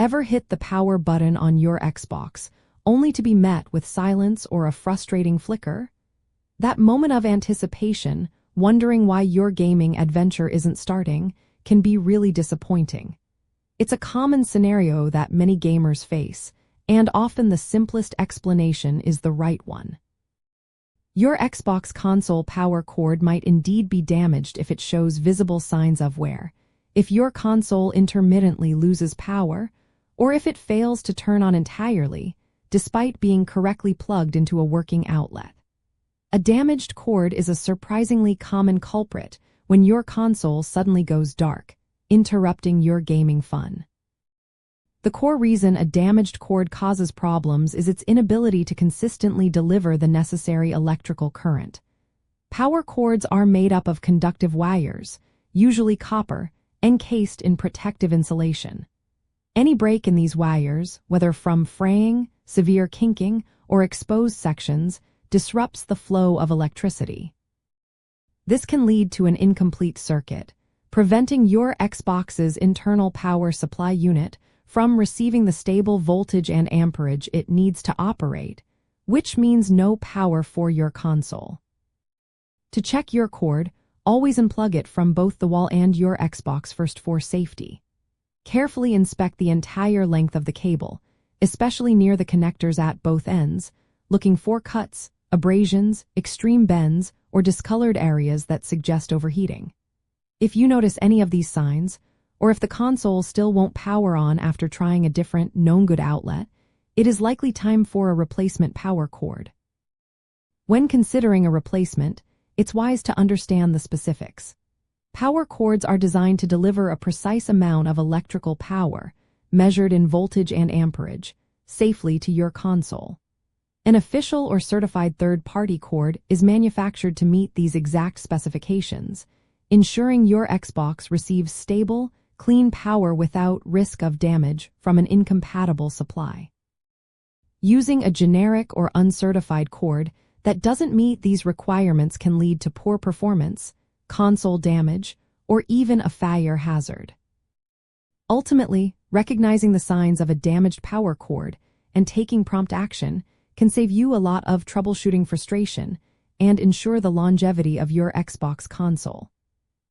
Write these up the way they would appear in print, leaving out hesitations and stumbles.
Ever hit the power button on your Xbox, only to be met with silence or a frustrating flicker? That moment of anticipation, wondering why your gaming adventure isn't starting, can be really disappointing. It's a common scenario that many gamers face, and often the simplest explanation is the right one. Your Xbox console power cord might indeed be damaged if it shows visible signs of wear, if your console intermittently loses power, or if it fails to turn on entirely, despite being correctly plugged into a working outlet. A damaged cord is a surprisingly common culprit when your console suddenly goes dark, interrupting your gaming fun. The core reason a damaged cord causes problems is its inability to consistently deliver the necessary electrical current. Power cords are made up of conductive wires, usually copper, encased in protective insulation. Any break in these wires, whether from fraying, severe kinking, or exposed sections, disrupts the flow of electricity. This can lead to an incomplete circuit, preventing your Xbox's internal power supply unit from receiving the stable voltage and amperage it needs to operate, which means no power for your console. To check your cord, always unplug it from both the wall and your Xbox first for safety. Carefully inspect the entire length of the cable, especially near the connectors at both ends, looking for cuts, abrasions, extreme bends, or discolored areas that suggest overheating. If you notice any of these signs, or if the console still won't power on after trying a different, known good outlet, it is likely time for a replacement power cord. When considering a replacement, it's wise to understand the specifics. Power cords are designed to deliver a precise amount of electrical power, measured in voltage and amperage, safely to your console. An official or certified third-party cord is manufactured to meet these exact specifications, ensuring your Xbox receives stable, clean power without risk of damage from an incompatible supply. Using a generic or uncertified cord that doesn't meet these requirements can lead to poor performance, console damage, or even a fire hazard. Ultimately, recognizing the signs of a damaged power cord and taking prompt action can save you a lot of troubleshooting frustration and ensure the longevity of your Xbox console.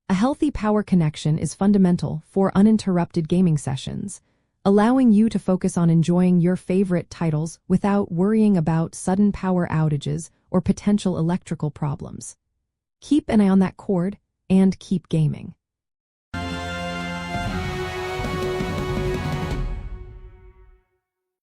A healthy power connection is fundamental for uninterrupted gaming sessions, allowing you to focus on enjoying your favorite titles without worrying about sudden power outages or potential electrical problems. Keep an eye on that cord and keep gaming.